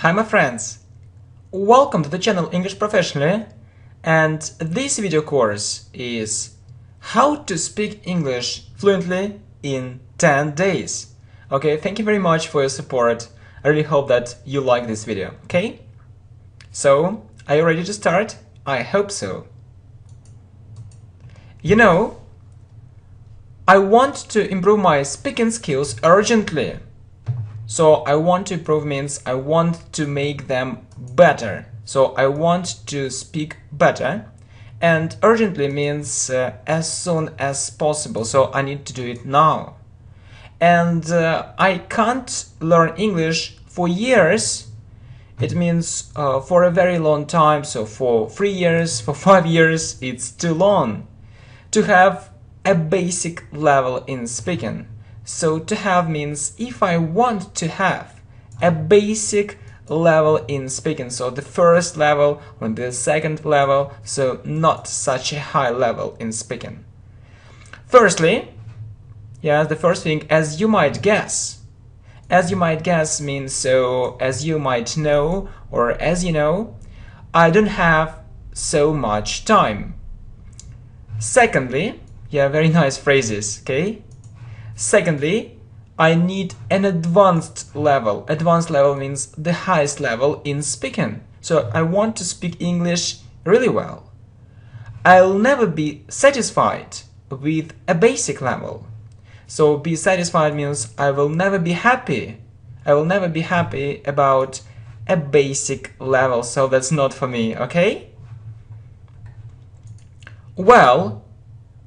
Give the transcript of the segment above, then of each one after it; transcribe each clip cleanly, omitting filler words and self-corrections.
Hi my friends! Welcome to the channel English Professionally, and this video course is how to speak English fluently in 10 days. Okay, thank you very much for your support. I really hope that you like this video, okay? So, are you ready to start? I hope so. You know, I want to improve my speaking skills urgently. So I want to improve means I want to make them better. So I want to speak better. And urgently means as soon as possible. So I need to do it now. And I can't learn English for years. It means for a very long time. So for 3 years, for 5 years, it's too long to have a basic level in speaking. So to have means if I want to have a basic level in speaking, so the first level or the second level, so not such a high level in speaking. Firstly, the first thing, as you might guess. As you might guess means, so as you might know or as you know, I don't have so much time. Secondly, very nice phrases, okay? Secondly, I need an advanced level. Advanced level means the highest level in speaking. So I want to speak English really well. I'll never be satisfied with a basic level. So be satisfied means I will never be happy. I will never be happy about a basic level. So that's not for me, okay? Well,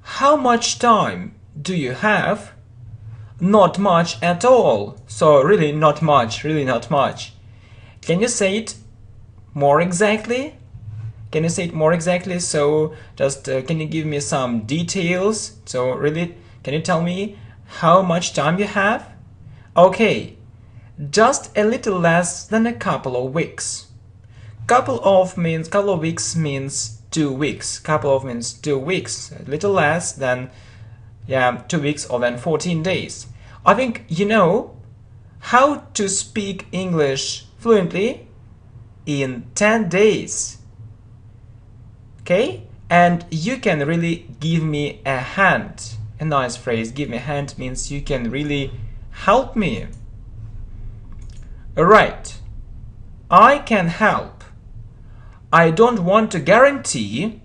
how much time do you have? Not much at all. So really not much, really not much. Can you say it more exactly? Can you say it more exactly? So just can you give me some details? So really, can you tell me how much time you have? Okay, just a little less than a couple of weeks. Couple of weeks means 2 weeks. Couple of means 2 weeks. A little less than 2 weeks or than 14 days. I think you know how to speak English fluently in 10 days. Okay? And you can really give me a hand. A nice phrase, give me a hand, means you can really help me. Alright. I can help. I don't want to guarantee,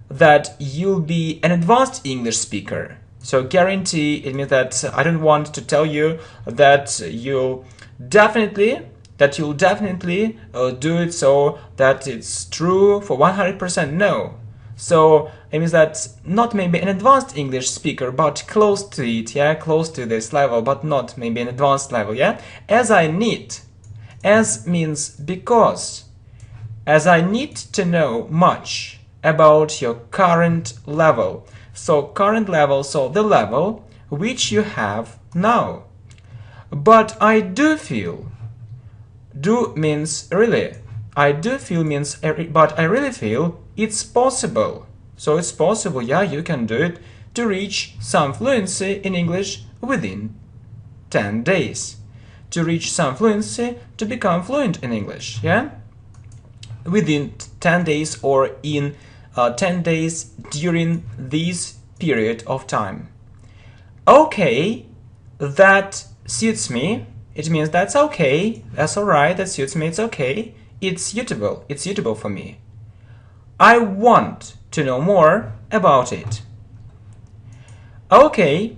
that you'll be an advanced English speaker. So guarantee, it means that I don't want to tell you that you'll definitely do it, so that it's true for 100%. No. So it means that not maybe an advanced English speaker, but close to it, close to this level, but not maybe an advanced level, As I need. As means because. As I need to know much about your current level. So current level, so the level which you have now. But I do feel. Do means really. I do feel means, but I really feel it's possible. So it's possible, you can do it, to reach some fluency in English within 10 days. To reach some fluency, to become fluent in English, within 10 days or in 10 days during this period of time. Okay, that suits me. It means that's okay, that's alright, that suits me, it's okay. It's suitable for me. I want to know more about it. Okay,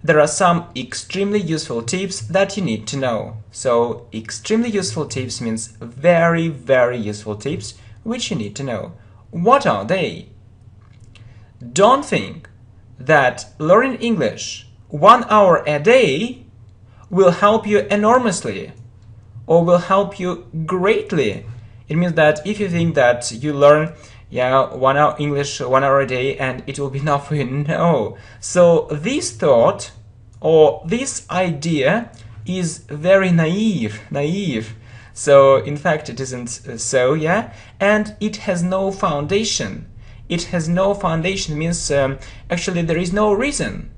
there are some extremely useful tips that you need to know. So extremely useful tips means very, very useful tips which you need to know. What are they? Don't think that learning English 1 hour a day will help you enormously or will help you greatly. It means that if you think that you learn 1 hour English 1 hour a day and it will be enough for you, no. So this thought or this idea is very naive. So in fact it isn't so, and it has no foundation. It has no foundation means actually there is no reason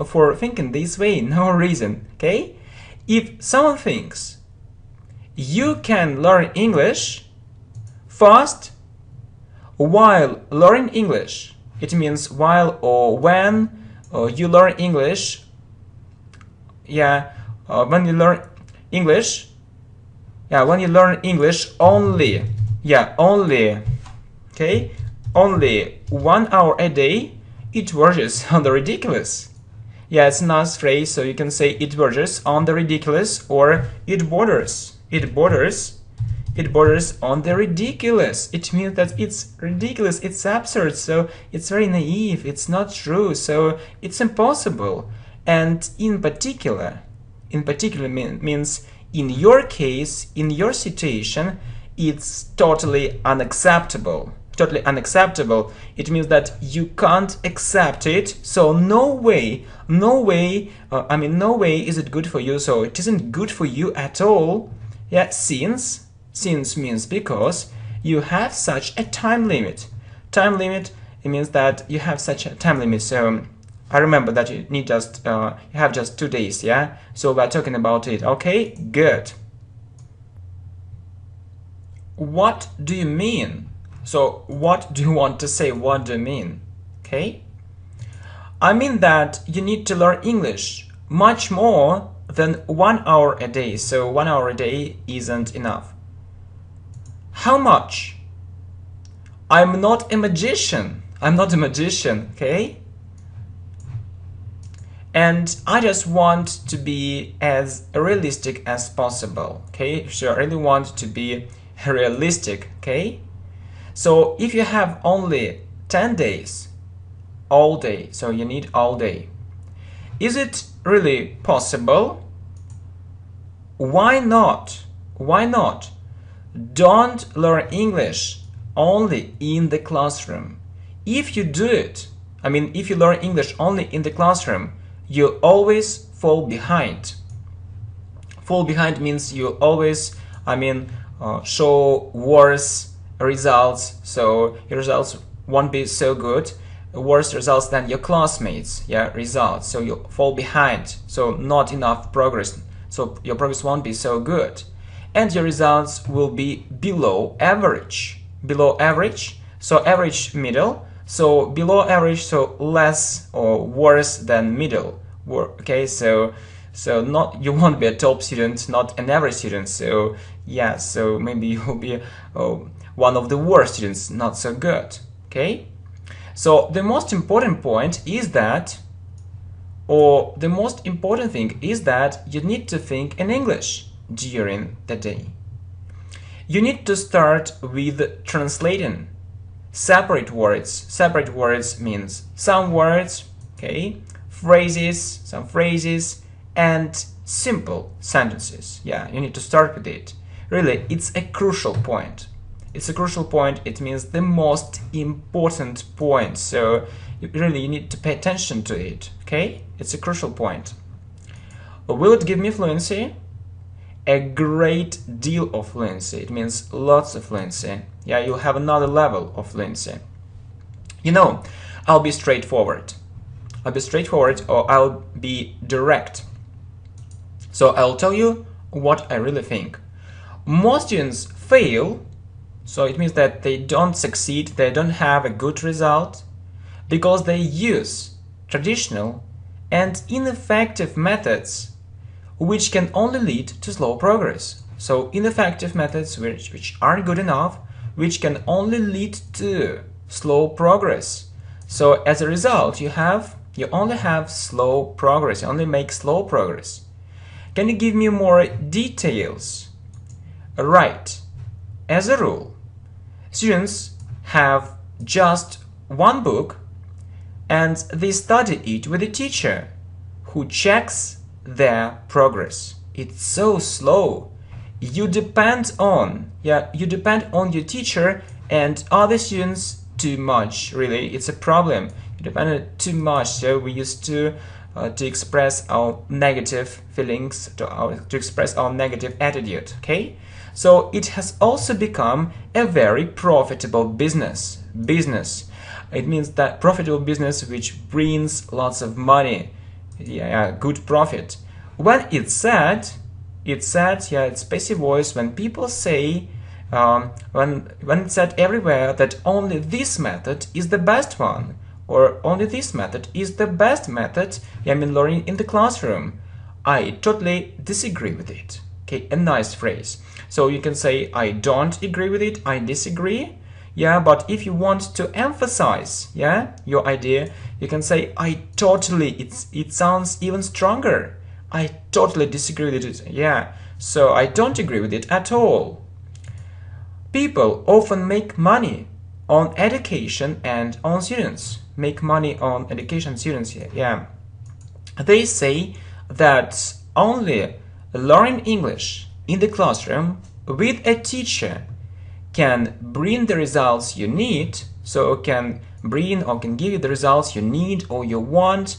for thinking this way, no reason, okay? If someone thinks you can learn English fast while learning English, it means while or when you learn English, when you learn English, when you learn English only, only 1 hour a day, it verges on the ridiculous. It's a nice phrase, so you can say it verges on the ridiculous, or it borders on the ridiculous. It means that it's ridiculous, it's absurd, so it's very naive, it's not true, so it's impossible. And in particular means in your case, in your situation, it's totally unacceptable. It means that you can't accept it, so no way is it good for you, so it isn't good for you at all. Since means because you have such a time limit. It means that you have such a time limit, so I remember that you need you have just 2 days, so we're talking about it. Okay, good. What do you mean? So what do you want to say? What do you mean? Okay, I mean that you need to learn English much more than 1 hour a day, so 1 hour a day isn't enough. How much? I'm not a magician, okay? And I just want to be as realistic as possible, okay? So I really want to be realistic, okay? So if you have only 10 days, all day, so you need all day. Is it really possible? Why not? Don't learn English only in the classroom. If you do it, if you learn English only in the classroom, you'll always fall behind. Fall behind means you always, show worse results, so your results won't be so good, worse results than your classmates, results, so you fall behind, so not enough progress, so your progress won't be so good, and your results will be below average, so average, middle, so below average, so less or worse than middle, okay, so not, you won't be a top student, not an average student, so so maybe you'll be one of the worst students, not so good, okay? So the most important point is that, or the most important thing is that you need to think in English during the day. You need to start with translating separate words. Separate words means some words, okay, some phrases, and simple sentences. You need to start with it. Really, it's a crucial point. It means the most important point, so you need to pay attention to it, okay? It's a crucial point. Will it give me fluency? A great deal of fluency. It means lots of fluency. You'll have another level of fluency. I'll be straightforward. Or I'll be direct. So I'll tell you what I really think. Most students fail, so it means that they don't succeed, they don't have a good result, because they use traditional and ineffective methods which can only lead to slow progress. So ineffective methods which aren't good enough, which can only lead to slow progress. So as a result, you only have slow progress, you only make slow progress. Can you give me more details? Right. As a rule, students have just one book and they study it with a teacher who checks their progress. It's so slow. You depend on your teacher and other students too much. Really, it's a problem. You depend on it too much. So we used to express our negative feelings, to express our negative attitude. Okay. So it has also become a very profitable business. It means that profitable business which brings lots of money, yeah, good profit. When it's said, yeah, it's passive voice. When people say, when it's said everywhere that only this method is the best one, or only this method is the best method, yeah, I mean learning in the classroom, I totally disagree with it. Okay, a nice phrase. So you can say, I don't agree with it, I disagree. Yeah, but if you want to emphasize, yeah, your idea, you can say, I totally, it sounds even stronger. I totally disagree with it. Yeah, so I don't agree with it at all. People often make money on education and on students. Make money on education students, yeah. They say that only learning English in the classroom with a teacher can bring the results you need, so can bring or can give you the results you need or you want,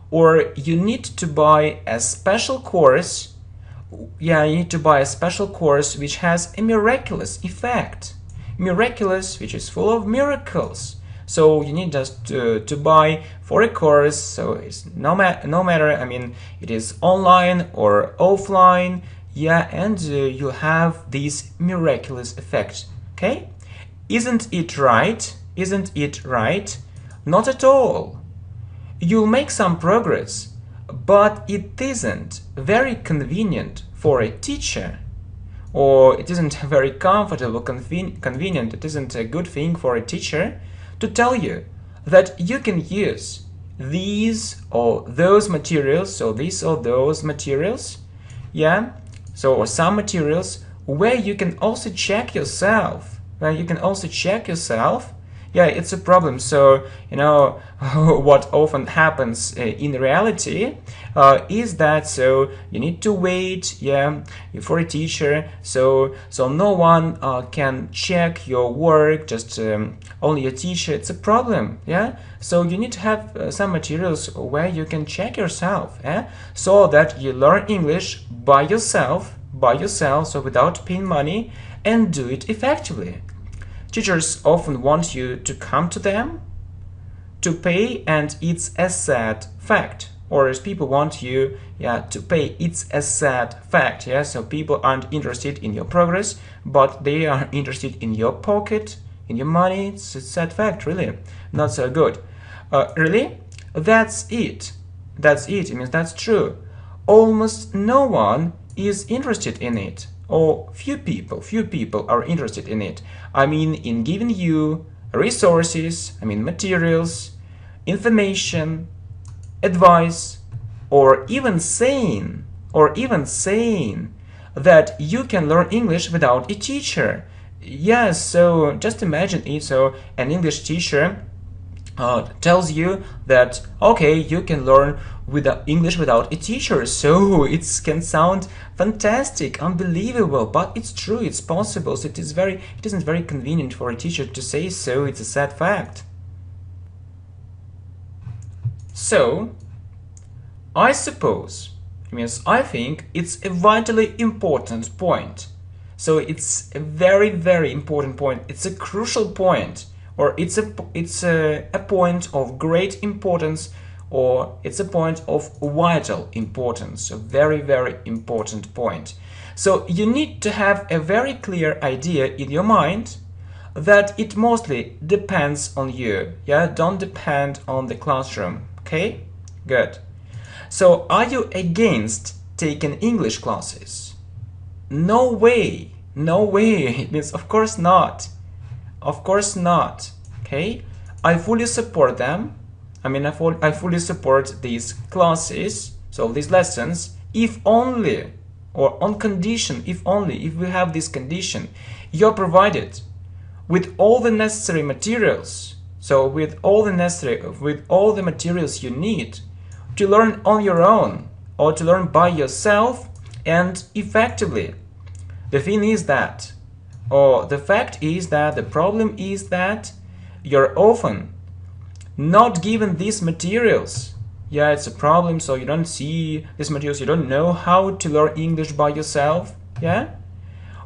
or you need to buy a special course. Yeah, you need to buy a special course which has a miraculous effect. Miraculous, which is full of miracles. So you need just to buy for a course, so it's no matter, I mean, it is online or offline, yeah, and you have this miraculous effect, okay? Isn't it right? Isn't it right? Not at all. You'll make some progress, but it isn't very convenient for a teacher, or it isn't very comfortable, convenient, it isn't a good thing for a teacher to tell you that you can use these or those materials, so these or those materials, yeah, so or some materials where you can also check yourself, yeah, it's a problem. So, you know, what often happens in reality is that, so you need to wait, yeah, for a teacher, so no one can check your work, just only a teacher. It's a problem, yeah. So you need to have some materials where you can check yourself, yeah, so that you learn English by yourself, so without paying money, and do it effectively. Teachers often want you to come to them to pay, and it's a sad fact. Or as people want you, yeah, to pay, it's a sad fact. Yeah, so people aren't interested in your progress, but they are interested in your pocket, in your money. It's a sad fact, really, not so good. Really, that's it. It means that's true. Almost no one is interested in it. Or few people are interested in it. I mean, in giving you resources, I mean materials, information, advice, or even saying that you can learn English without a teacher. Yes, so just imagine it. So an English teacher tells you that, okay, you can learn English without a teacher. So it can sound fantastic, unbelievable, but it's true, it's possible. So it isn't very convenient for a teacher to say so. It's a sad fact. So I think it's a vitally important point. So it's a very, very important point. It's a crucial point, or it's a point of great importance, or it's a point of vital importance, a very, very important point. So you need to have a very clear idea in your mind that it mostly depends on you. Yeah, don't depend on the classroom. Okay, good. So are you against taking English classes? No way, no way. It means of course not. Of course not. Okay, I fully support them. I mean, I fully support these classes, so these lessons, if only, or on condition, if we have this condition, you're provided with all the necessary materials, so with all the materials you need to learn on your own, or to learn by yourself and effectively. The thing is that, or the fact is that, the problem is that you're often not given these materials. Yeah, it's a problem, so you don't see these materials, you don't know how to learn English by yourself, yeah?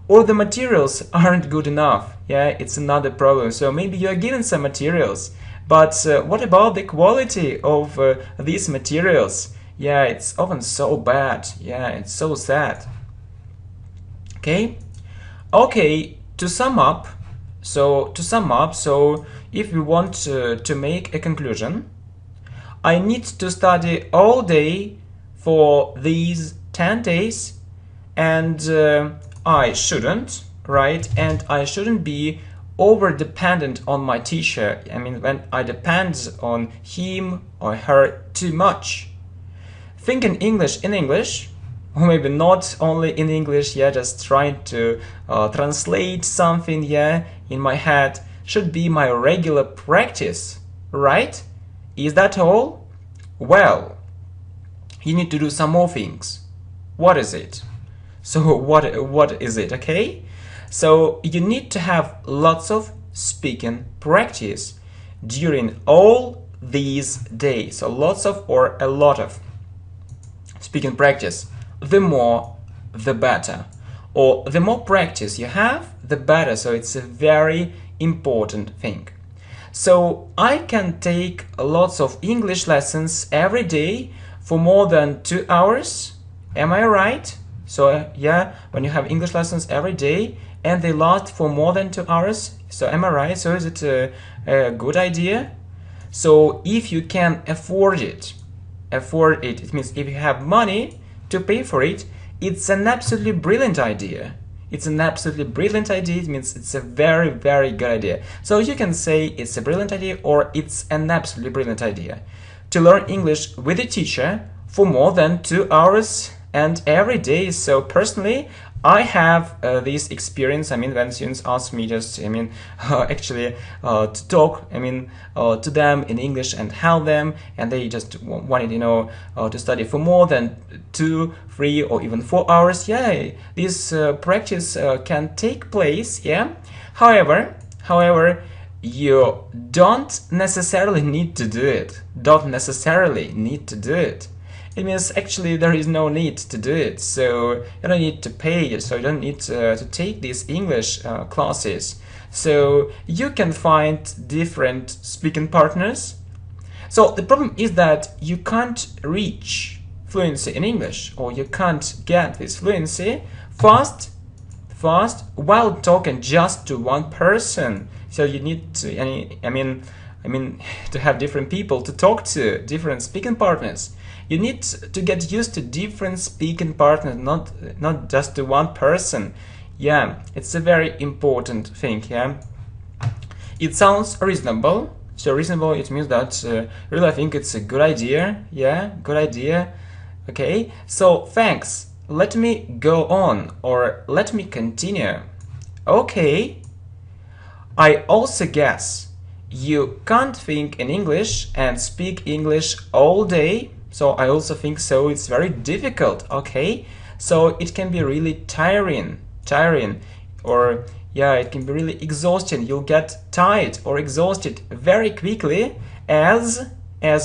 Or the materials aren't good enough, yeah, it's another problem. So maybe you're given some materials, But what about the quality of these materials? Yeah, it's often so bad. Yeah, it's so sad. Okay? Okay, to sum up, so if we want to make a conclusion, I need to study all day for these 10 days, and I shouldn't, right? And I shouldn't be over dependent on my teacher. I mean, when I depend on him or her too much. Think in English, or maybe not only in English, yeah, just trying to translate something, yeah, in my head should be my regular practice, right? Is that all? Well, you need to do some more things. What is it? So what is it, okay? So you need to have lots of speaking practice during all these days. So lots of or a lot of speaking practice. The more, the better. Or the more practice you have, the better. So it's a very important thing. So I can take lots of English lessons every day for more than 2 hours. Am I right? So yeah, when you have English lessons every day and they last for more than 2 hours. So am I right? So is it a good idea? So if you can afford it, it means if you have money to pay for it, it's an absolutely brilliant idea. It's an absolutely brilliant idea. It means it's a very, very good idea. So you can say it's a brilliant idea or it's an absolutely brilliant idea to learn English with a teacher for more than 2 hours and every day. So personally, I have this experience. I mean, when students ask me just, to talk, to them in English and help them, and they just wanted, to study for more than 2, 3, or even 4 hours. Yeah, this practice can take place. Yeah. However, you don't necessarily need to do it. It means actually there is no need to do it, so you don't need to pay, so you don't need to take these English classes. So you can find different speaking partners. So the problem is that you can't reach fluency in English, or you can't get this fluency fast while talking just to one person. So you need to, to have different people to talk to, different speaking partners. You need to get used to different speaking partners, not just to one person. Yeah, it's a very important thing. Yeah, it sounds reasonable. So reasonable, it means that really I think it's a good idea. Yeah, good idea. Okay, so thanks. Let me go on, or let me continue. Okay. I also guess you can't think in English and speak English all day. So I also think so. It's very difficult. Okay, so it can be really tiring, or yeah, it can be really exhausting. You'll get tired or exhausted very quickly, as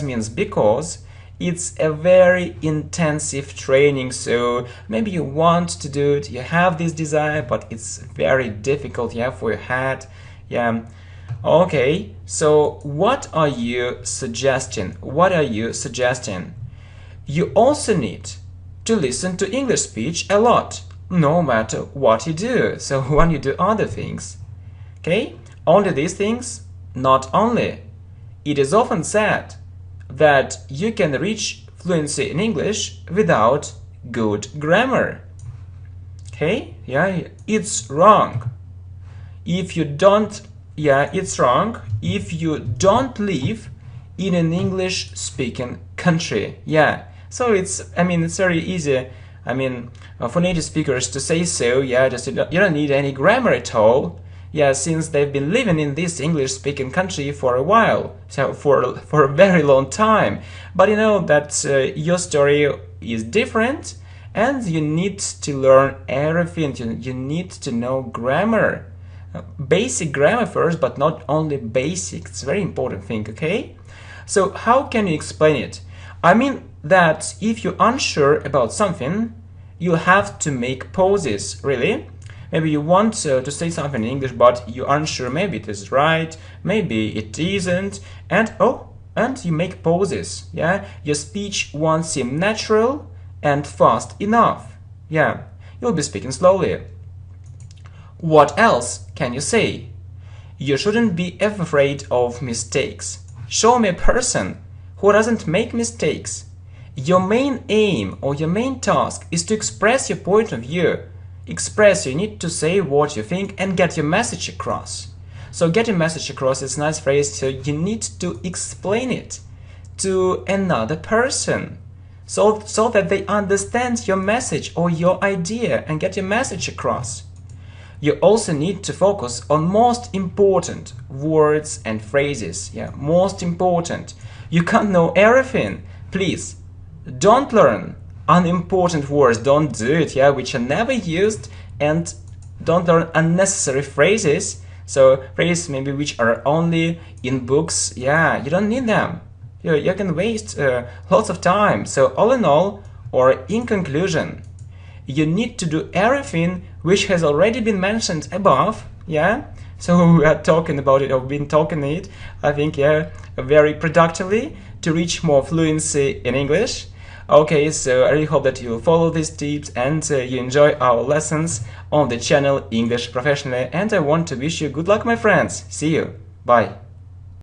means because it's a very intensive training. So maybe you want to do it, you have this desire, but it's very difficult, yeah, for your head. Yeah. Okay, so what are you suggesting? You also need to listen to English speech a lot, no matter what you do. So when you do other things, okay, only these things, not only. It is often said that you can reach fluency in English without good grammar. Okay, yeah, it's wrong. If you don't, it's wrong if you don't live in an English-speaking country. Yeah, so it's very easy. For native speakers to say so. Yeah, just you don't need any grammar at all. Yeah, since they've been living in this English-speaking country for a while, so for a very long time. But you know that your story is different, and you need to learn everything. You need to know grammar. Basic grammar first, but not only basic. It's a very important thing, okay? So how can you explain it? I mean that if you're unsure about something, you have to make pauses, really. Maybe you want to say something in English, but you aren't sure. Maybe it is right, maybe it isn't, and you make pauses. Yeah, your speech won't seem natural and fast enough. Yeah, you'll be speaking slowly. What else can you say? You shouldn't be afraid of mistakes. Show me a person who doesn't make mistakes. Your main aim or your main task is to express your point of view. You need to say what you think and get your message across. So getting message across is a nice phrase, so you need to explain it to another person so that they understand your message or your idea and get your message across. You also need to focus on most important words and phrases. Yeah, most important. You can't know everything. Please, don't learn unimportant words. Don't do it, yeah, which are never used, and don't learn unnecessary phrases. So phrases maybe which are only in books. Yeah, you don't need them. You can waste lots of time. So all in all, or in conclusion, you need to do everything which has already been mentioned above. Yeah, so we are talking about it, or been talking it, I think, yeah, very productively to reach more fluency in English. Okay, so I really hope that you follow these tips and you enjoy our lessons on the channel English Professionally, and I want to wish you good luck, my friends. See you. Bye.